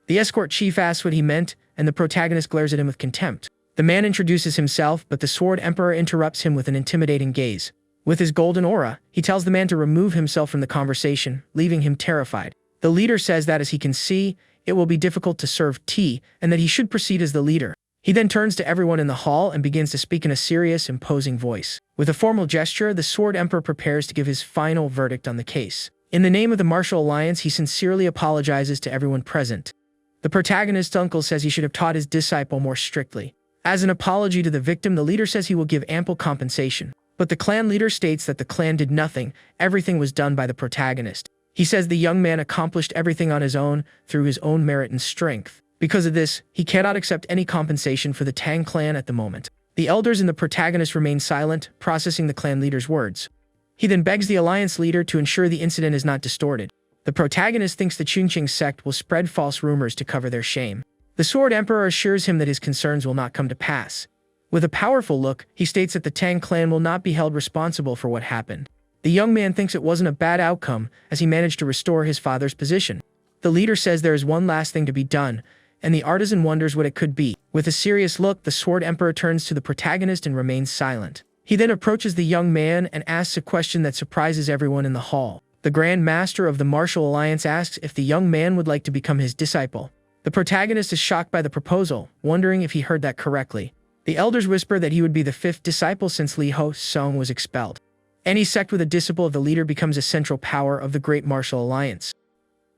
The escort chief asks what he meant, and the protagonist glares at him with contempt. The man introduces himself, but the Sword Emperor interrupts him with an intimidating gaze. With his golden aura, he tells the man to remove himself from the conversation, leaving him terrified. The leader says that as he can see, it will be difficult to serve tea, and that he should proceed as the leader. He then turns to everyone in the hall and begins to speak in a serious, imposing voice. With a formal gesture, the Sword Emperor prepares to give his final verdict on the case. In the name of the martial alliance, he sincerely apologizes to everyone present. The protagonist's uncle says he should have taught his disciple more strictly. As an apology to the victim, the leader says he will give ample compensation. But the clan leader states that the clan did nothing, everything was done by the protagonist. He says the young man accomplished everything on his own, through his own merit and strength. Because of this, he cannot accept any compensation for the Tang clan at the moment. The elders and the protagonist remain silent, processing the clan leader's words. He then begs the alliance leader to ensure the incident is not distorted. The protagonist thinks the Chungqing sect will spread false rumors to cover their shame. The Sword Emperor assures him that his concerns will not come to pass. With a powerful look, he states that the Tang clan will not be held responsible for what happened. The young man thinks it wasn't a bad outcome, as he managed to restore his father's position. The leader says there is one last thing to be done, and the artisan wonders what it could be. With a serious look, the Sword Emperor turns to the protagonist and remains silent. He then approaches the young man and asks a question that surprises everyone in the hall. The Grand Master of the Martial Alliance asks if the young man would like to become his disciple. The protagonist is shocked by the proposal, wondering if he heard that correctly. The elders whisper that he would be the fifth disciple since Li Ho Song was expelled. Any sect with a disciple of the leader becomes a central power of the Great Martial Alliance.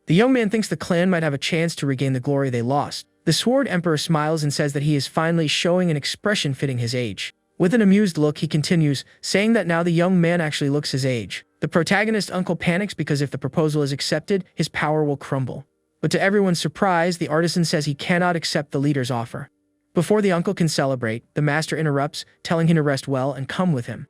The young man thinks the clan might have a chance to regain the glory they lost. The Sword Emperor smiles and says that he is finally showing an expression fitting his age. With an amused look, he continues, saying that now the young man actually looks his age. The protagonist's uncle panics because if the proposal is accepted, his power will crumble. But to everyone's surprise, the artisan says he cannot accept the leader's offer. Before the uncle can celebrate, the master interrupts, telling him to rest well and come with him.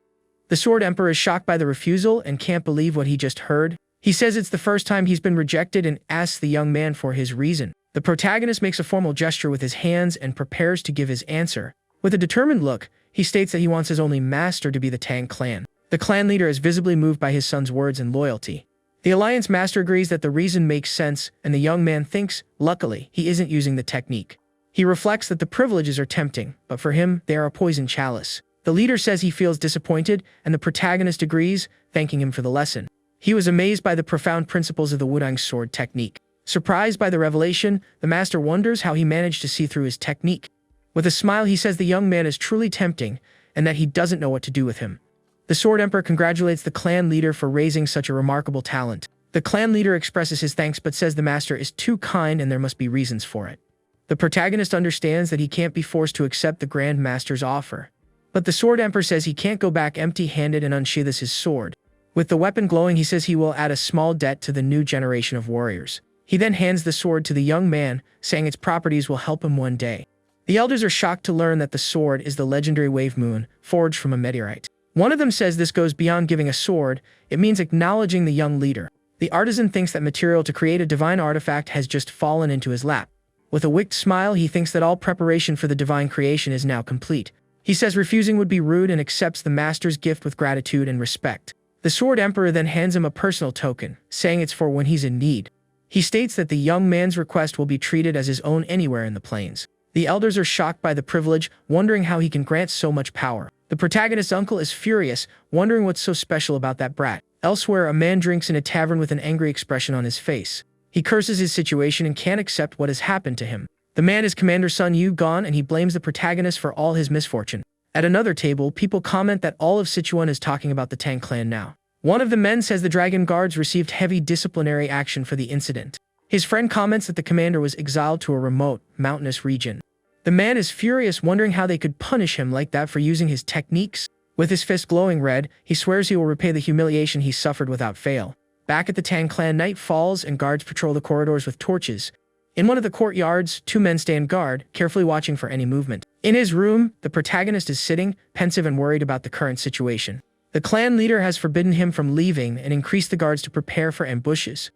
The Sword Emperor is shocked by the refusal and can't believe what he just heard. He says it's the first time he's been rejected and asks the young man for his reason. The protagonist makes a formal gesture with his hands and prepares to give his answer. With a determined look, he states that he wants his only master to be the Tang clan. The clan leader is visibly moved by his son's words and loyalty. The alliance master agrees that the reason makes sense, and the young man thinks, luckily, he isn't using the technique. He reflects that the privileges are tempting, but for him, they are a poison chalice. The leader says he feels disappointed, and the protagonist agrees, thanking him for the lesson. He was amazed by the profound principles of the Wudang sword technique. Surprised by the revelation, the master wonders how he managed to see through his technique. With a smile, he says the young man is truly tempting, and that he doesn't know what to do with him. The Sword Emperor congratulates the clan leader for raising such a remarkable talent. The clan leader expresses his thanks but says the master is too kind and there must be reasons for it. The protagonist understands that he can't be forced to accept the Grand Master's offer. But the Sword Emperor says he can't go back empty-handed and unsheathes his sword. With the weapon glowing, he says he will add a small debt to the new generation of warriors. He then hands the sword to the young man, saying its properties will help him one day. The elders are shocked to learn that the sword is the legendary Wave Moon, forged from a meteorite. One of them says this goes beyond giving a sword, it means acknowledging the young leader. The artisan thinks that material to create a divine artifact has just fallen into his lap. With a wicked smile, he thinks that all preparation for the divine creation is now complete. He says refusing would be rude and accepts the master's gift with gratitude and respect. The Sword Emperor then hands him a personal token, saying it's for when he's in need. He states that the young man's request will be treated as his own anywhere in the plains. The elders are shocked by the privilege, wondering how he can grant so much power. The protagonist's uncle is furious, wondering what's so special about that brat. Elsewhere, a man drinks in a tavern with an angry expression on his face. He curses his situation and can't accept what has happened to him. The man is Commander Sun Yu Gon and he blames the protagonist for all his misfortune. At another table, people comment that all of Sichuan is talking about the Tang clan now. One of the men says the Dragon Guards received heavy disciplinary action for the incident. His friend comments that the commander was exiled to a remote, mountainous region. The man is furious, wondering how they could punish him like that for using his techniques. With his fist glowing red, he swears he will repay the humiliation he suffered without fail. Back at the Tang clan, night falls and guards patrol the corridors with torches. In one of the courtyards, two men stand guard, carefully watching for any movement. In his room, the protagonist is sitting, pensive and worried about the current situation. The clan leader has forbidden him from leaving and increased the guards to prepare for ambushes.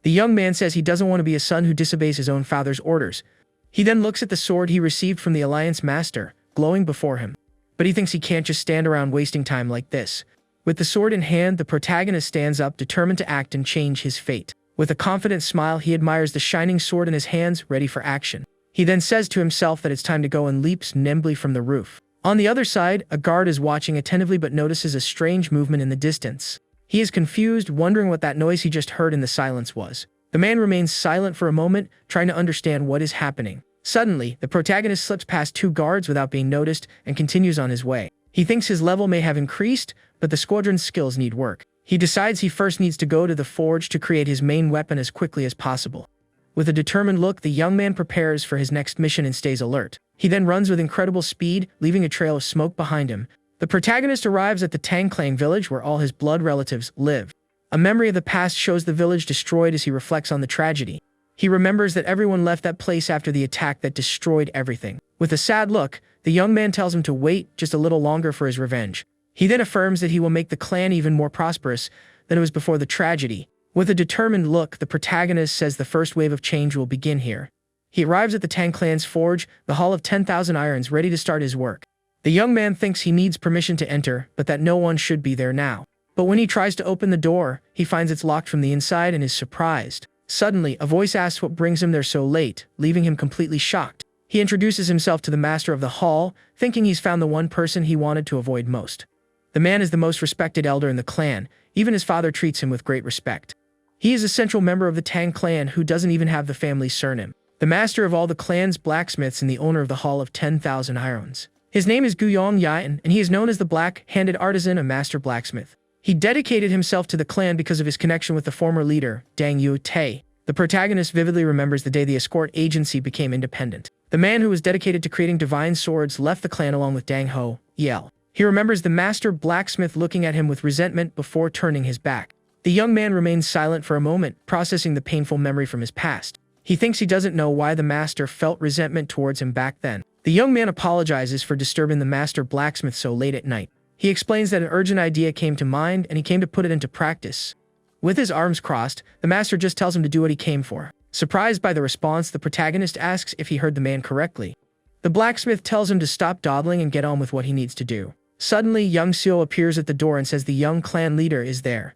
The young man says he doesn't want to be a son who disobeys his own father's orders. He then looks at the sword he received from the Alliance Master, glowing before him. But he thinks he can't just stand around wasting time like this. With the sword in hand, the protagonist stands up, determined to act and change his fate. With a confident smile, he admires the shining sword in his hands, ready for action. He then says to himself that it's time to go and leaps nimbly from the roof. On the other side, a guard is watching attentively but notices a strange movement in the distance. He is confused, wondering what that noise he just heard in the silence was. The man remains silent for a moment, trying to understand what is happening. Suddenly, the protagonist slips past two guards without being noticed and continues on his way. He thinks his level may have increased, but the squadron's skills need work. He decides he first needs to go to the forge to create his main weapon as quickly as possible. With a determined look, the young man prepares for his next mission and stays alert. He then runs with incredible speed, leaving a trail of smoke behind him. The protagonist arrives at the Tang Clan village where all his blood relatives live. A memory of the past shows the village destroyed as he reflects on the tragedy. He remembers that everyone left that place after the attack that destroyed everything. With a sad look, the young man tells him to wait just a little longer for his revenge. He then affirms that he will make the clan even more prosperous than it was before the tragedy. With a determined look, the protagonist says the first wave of change will begin here. He arrives at the Tang Clan's forge, the Hall of 10,000 Irons, ready to start his work. The young man thinks he needs permission to enter, but that no one should be there now. But when he tries to open the door, he finds it's locked from the inside and is surprised. Suddenly, a voice asks what brings him there so late, leaving him completely shocked. He introduces himself to the master of the hall, thinking he's found the one person he wanted to avoid most. The man is the most respected elder in the clan. Even his father treats him with great respect. He is a central member of the Tang clan who doesn't even have the family surname. The master of all the clan's blacksmiths and the owner of the Hall of 10,000 Irons. His name is Guyong Yan, and he is known as the black-handed artisan, a master blacksmith. He dedicated himself to the clan because of his connection with the former leader, Dang Yu Tae. The protagonist vividly remembers the day the escort agency became independent. The man who was dedicated to creating divine swords left the clan along with Dang Ho, Yahello. He remembers the master blacksmith looking at him with resentment before turning his back. The young man remains silent for a moment, processing the painful memory from his past. He thinks he doesn't know why the master felt resentment towards him back then. The young man apologizes for disturbing the master blacksmith so late at night. He explains that an urgent idea came to mind and he came to put it into practice. With his arms crossed, the master just tells him to do what he came for. Surprised by the response, the protagonist asks if he heard the man correctly. The blacksmith tells him to stop dawdling and get on with what he needs to do. Suddenly, young Seo appears at the door and says the young clan leader is there.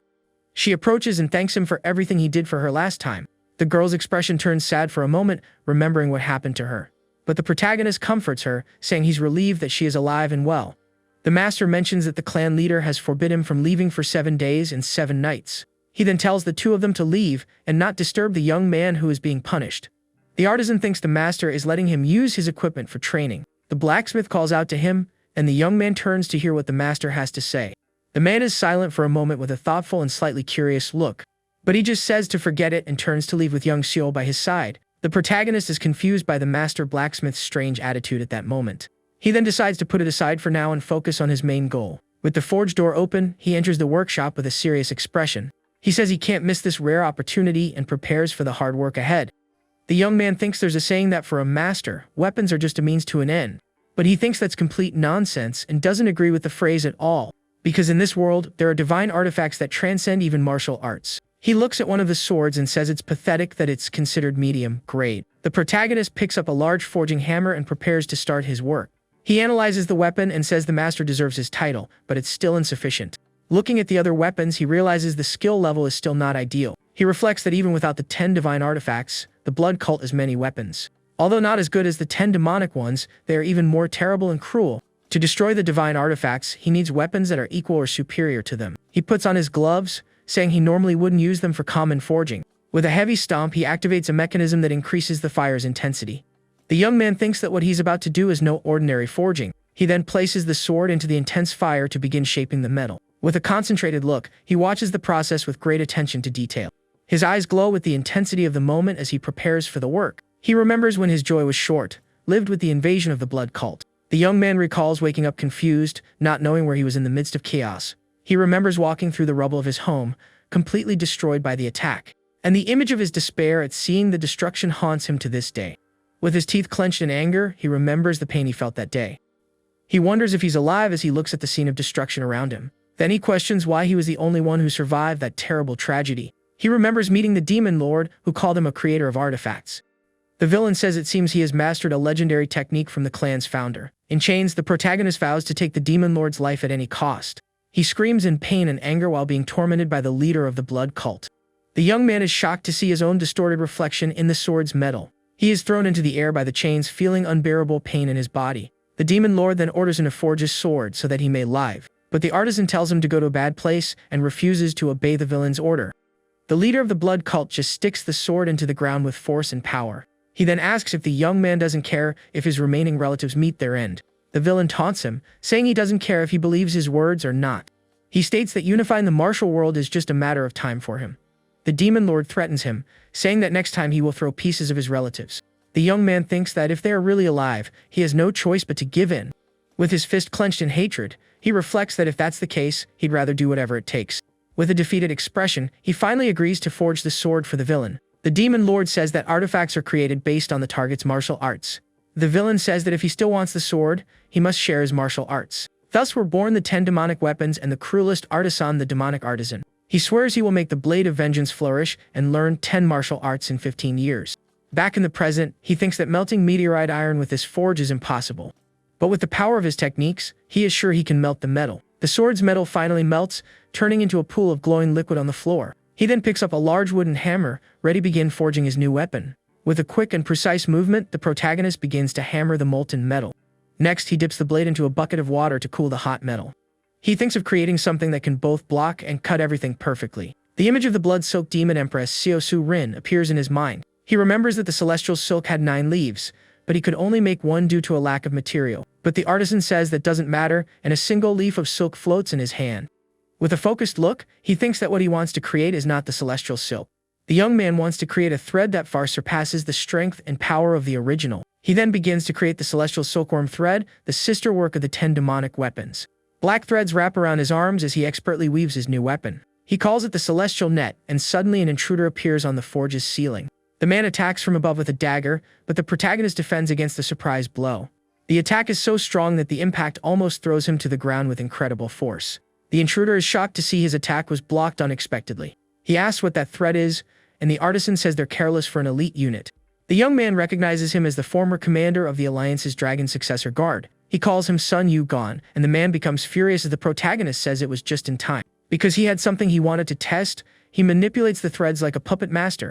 She approaches and thanks him for everything he did for her last time. The girl's expression turns sad for a moment, remembering what happened to her. But the protagonist comforts her, saying he's relieved that she is alive and well. The master mentions that the clan leader has forbidden him from leaving for 7 days and 7 nights. He then tells the two of them to leave and not disturb the young man who is being punished. The artisan thinks the master is letting him use his equipment for training. The blacksmith calls out to him, and the young man turns to hear what the master has to say. The man is silent for a moment with a thoughtful and slightly curious look. But he just says to forget it and turns to leave with young Seo by his side. The protagonist is confused by the master blacksmith's strange attitude at that moment. He then decides to put it aside for now and focus on his main goal. With the forge door open, he enters the workshop with a serious expression. He says he can't miss this rare opportunity and prepares for the hard work ahead. The young man thinks there's a saying that for a master, weapons are just a means to an end. But he thinks that's complete nonsense and doesn't agree with the phrase at all. Because in this world, there are divine artifacts that transcend even martial arts. He looks at one of the swords and says it's pathetic that it's considered medium grade. The protagonist picks up a large forging hammer and prepares to start his work. He analyzes the weapon and says the master deserves his title, but it's still insufficient. Looking at the other weapons, he realizes the skill level is still not ideal. He reflects that even without the 10 divine artifacts, the blood cult has many weapons. Although not as good as the 10 demonic ones, they are even more terrible and cruel. To destroy the divine artifacts, he needs weapons that are equal or superior to them. He puts on his gloves, saying he normally wouldn't use them for common forging. With a heavy stomp, he activates a mechanism that increases the fire's intensity. The young man thinks that what he's about to do is no ordinary forging. He then places the sword into the intense fire to begin shaping the metal. With a concentrated look, he watches the process with great attention to detail. His eyes glow with the intensity of the moment as he prepares for the work. He remembers when his joy was short, lived with the invasion of the blood cult. The young man recalls waking up confused, not knowing where he was in the midst of chaos. He remembers walking through the rubble of his home, completely destroyed by the attack. And the image of his despair at seeing the destruction haunts him to this day. With his teeth clenched in anger, he remembers the pain he felt that day. He wonders if he's alive as he looks at the scene of destruction around him. Then he questions why he was the only one who survived that terrible tragedy. He remembers meeting the demon lord, who called him a creator of artifacts. The villain says it seems he has mastered a legendary technique from the clan's founder. In chains, the protagonist vows to take the demon lord's life at any cost. He screams in pain and anger while being tormented by the leader of the blood cult. The young man is shocked to see his own distorted reflection in the sword's metal. He is thrown into the air by the chains, feeling unbearable pain in his body. The demon lord then orders him to forge his sword so that he may live. But the artisan tells him to go to a bad place and refuses to obey the villain's order. The leader of the blood cult just sticks the sword into the ground with force and power. He then asks if the young man doesn't care if his remaining relatives meet their end. The villain taunts him, saying he doesn't care if he believes his words or not. He states that unifying the martial world is just a matter of time for him. The demon lord threatens him, saying that next time he will throw pieces of his relatives. The young man thinks that if they are really alive, he has no choice but to give in. With his fist clenched in hatred, he reflects that if that's the case, he'd rather do whatever it takes. With a defeated expression, he finally agrees to forge the sword for the villain. The demon lord says that artifacts are created based on the target's martial arts. The villain says that if he still wants the sword, he must share his martial arts. Thus were born the 10 demonic weapons and the cruelest artisan, the demonic artisan. He swears he will make the blade of vengeance flourish and learn 10 martial arts in 15 years. Back in the present, he thinks that melting meteorite iron with this forge is impossible. But with the power of his techniques, he is sure he can melt the metal. The sword's metal finally melts, turning into a pool of glowing liquid on the floor. He then picks up a large wooden hammer, ready to begin forging his new weapon. With a quick and precise movement, the protagonist begins to hammer the molten metal. Next, he dips the blade into a bucket of water to cool the hot metal. He thinks of creating something that can both block and cut everything perfectly. The image of the blood-soaked demon empress Seosu Rin appears in his mind. He remembers that the celestial silk had 9 leaves, but he could only make one due to a lack of material. But the artisan says that doesn't matter, and a single leaf of silk floats in his hand. With a focused look, he thinks that what he wants to create is not the celestial silk. The young man wants to create a thread that far surpasses the strength and power of the original. He then begins to create the celestial silkworm thread, the sister work of the 10 demonic weapons. Black threads wrap around his arms as he expertly weaves his new weapon. He calls it the celestial net, and suddenly an intruder appears on the forge's ceiling. The man attacks from above with a dagger, but the protagonist defends against the surprise blow. The attack is so strong that the impact almost throws him to the ground with incredible force. The intruder is shocked to see his attack was blocked unexpectedly. He asks what that threat is, and the artisan says they're careless for an elite unit. The young man recognizes him as the former commander of the Alliance's dragon successor guard. He calls him Sun Yu-gon, and the man becomes furious as the protagonist says it was just in time. Because he had something he wanted to test, he manipulates the threads like a puppet master.